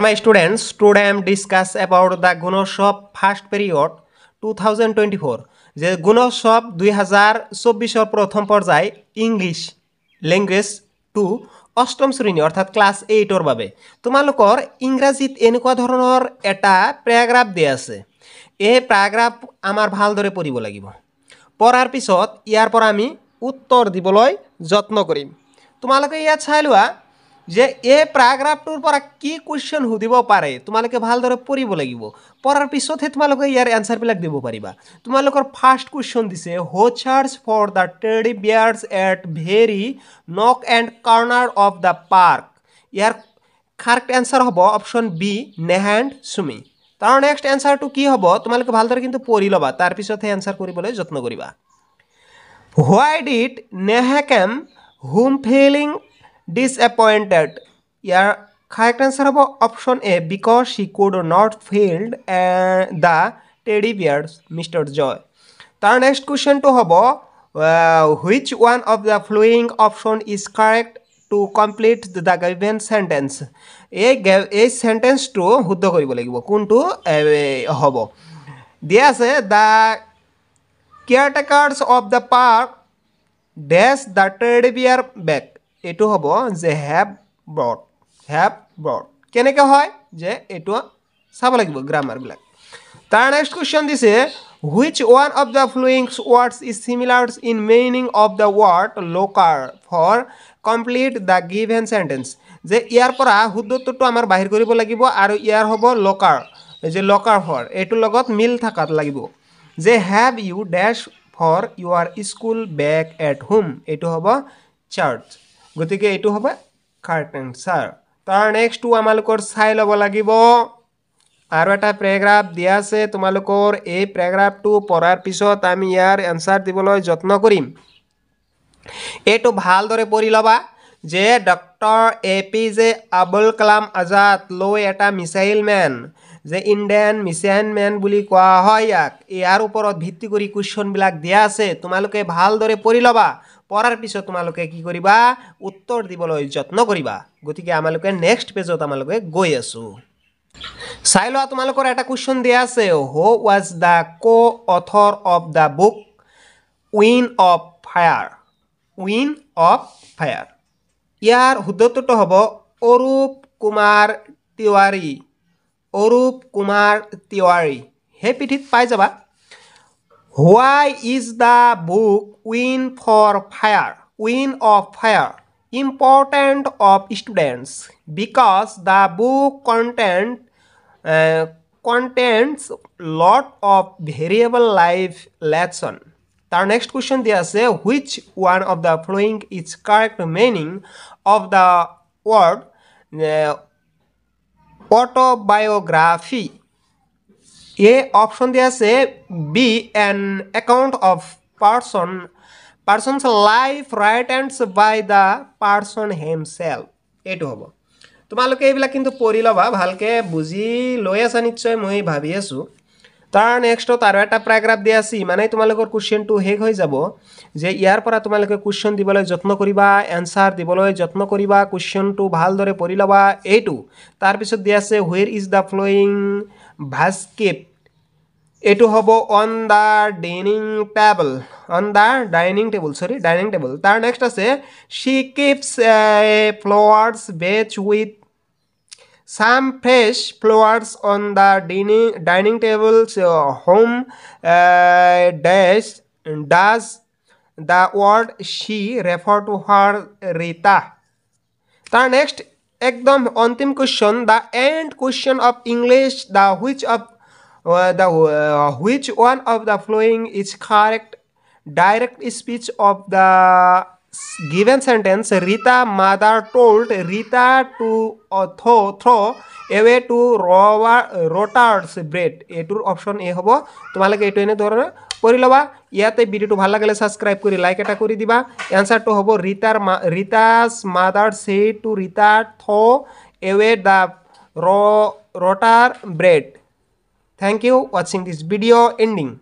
My students, today I am discuss about the Gunoshop first period 2024 যে গুণোৎসব 2024 প্রথম পর্যায় English language 2 অষ্টম শ্ৰেণী অৰ্থাৎ ক্লাছ 8 বাবে তোমালোকৰ ইংৰাজীত এনেকুৱা ধৰণৰ এটা প্যাৰাগ্ৰাফ দিয়া আছে এই প্যাৰাগ্ৰাফ আমাৰ ভালদৰে পঢ়িব লাগিব পঢ়াৰ পিছত ইয়াৰ পৰা আমি উত্তৰ দিবলৈ যত্ন কৰিম তোমালোকে ইয়াত চাই লোৱা যে এই প্যাৰাগ্ৰাফটোৰ পৰা কি কোৱেশ্চন সুধিব পাৰে তোমালোকে ভালদৰে পঢ়িব লাগিব পঢ়াৰ পিছতহে তোমালোকে ইয়াৰ এনসাৰবিলাক দিব পাৰিবা তোমালোকৰ ফাৰ্স্ট কোৱেশ্চন দিছে who charge for the teddy bears at very nook and corner of the park ইয়াৰ কাৰেক্ট এনসাৰ হ'ব option B Neha and Sumi তাৰ নেক্সট এনসাৰটো কি হ'ব তোমালোকে ভালদৰে কিন্তু পঢ়ি ল'বা তাৰ পিছতহে এনসাৰ কৰিবলৈ যত্ন কৰিবা why did Neha came home feeling disappointed your correct answer of option A because she could not field the teddy bears Mr. Joy the next question to hobo which one of the following option is correct to complete the given sentence a sentence to শুদ্ধ কৰিব লাগিব কোনটো হ'ব দিয়া আছে the caretakers of the park dash the teddy bear back এটো হ'ব যে have brought কেনেকৈ হয় যে এটো চাব লাগিব গ্ৰামাৰ বিলাক তাৰ নেক্সট কোৱেশ্চন দিছে which one of the following words is similar in meaning of the word locker for complete the given sentence যে ইয়াৰ পৰা শুদ্ধটো আমাৰ বাহিৰ কৰিব লাগিব আৰু ইয়াৰ হ'ব locker যে locker for এটো লগত মিল থাকাত লাগিব যে have you dash for your school bag at home এটো হ'ব church গতিকে এটো হবে কারেক্ট আনসার তার নেক্সট টু আমালকৰ চাই লব লাগিব আৰু এটা প্যাৰাগ্ৰাফ দিয়া আছে তোমালকৰ এই প্যাৰাগ্ৰাফটো পঢ়াৰ পিছত আমি ইয়াৰ আনসাৰ দিবলৈ যত্ন কৰিম এটো ভালদৰে পঢ়ি লবা যে ডক্টৰ এপিজে আবুল কালাম আজাদ লৈ এটা মিসাইল ম্যান যে ইন্ডিয়ান মিসাইল ম্যান বুলি কোৱা হয় ইয়াৰ ওপৰত ভিত্তি কৰি কোৱেশ্চন বিলাক দিয়া আছে তোমালোকে ভালদৰে পঢ়ি লবা পঢ়াৰ পিছত তোমালোকে কি কৰিবা উত্তৰ দিবলৈ যত্ন কৰিবা গতিকে আমালোকে নেক্সট পেজত আমালোকে গৈ আছো চাই লোৱা তোমালোকৰ এটা কোৱেশ্চন দিয়া আছে who was the co author of the book উইন অফ ফায়াৰ ইয়াৰ শুদ্ধটো হ'ব অৰূপ কুমাৰ তিৱাৰী হে পিঠিত পাই যাবা Why is the book Win of Fire important of students? Because the book contains lot of variable life lesson. The next question dia ase which one of the following is correct meaning of the word autobiography? A option there say B an account of person's life written by the person himself এটো হ'ব তোমালোকে এইবিলাক কিন্তু পঢ়ি লবা ভালকে বুজি লৈ আছা নিশ্চয় মই ভাবি আছো তাৰ নেক্সট আৰু এটা প্যাৰাগ্ৰাফ দিয়া আছে মানে তোমালোকৰ কোৱেশ্চনটো হেক হৈ যাব যে ইয়াৰ পৰা তোমালোকে কোৱেশ্চন দিবলৈ যত্ন কৰিবা আনসাৰ দিবলৈ যত্ন কৰিবা কোৱেশ্চনটো ভালদৰে পঢ়ি লবা এইটো তাৰ পিছত দিয়া আছে where is the flowing basket এটো হ'ব on the dining table তাৰ নেক্সট আছে she keeps flowers bed with some fresh flowers on the dining table home does the word she refer to her Rita তাৰ next একদম অন্তিম question the end question of English which one of the following is correct direct speech of the given sentence Rita mother told Rita to throw away to rotar's bread এটোৰ option A হ'ব তোমালোকে এটো এনে ধৰণে পঢ়ি লবা ইয়াতে ভিডিওটো ভাল লাগিলে সাবস্ক্ৰাইব কৰি লাইক এটা কৰি দিবা আনসারটো হ'ব Rita's mother said to Rita throw away the rotar bread Thank you watching this video ending.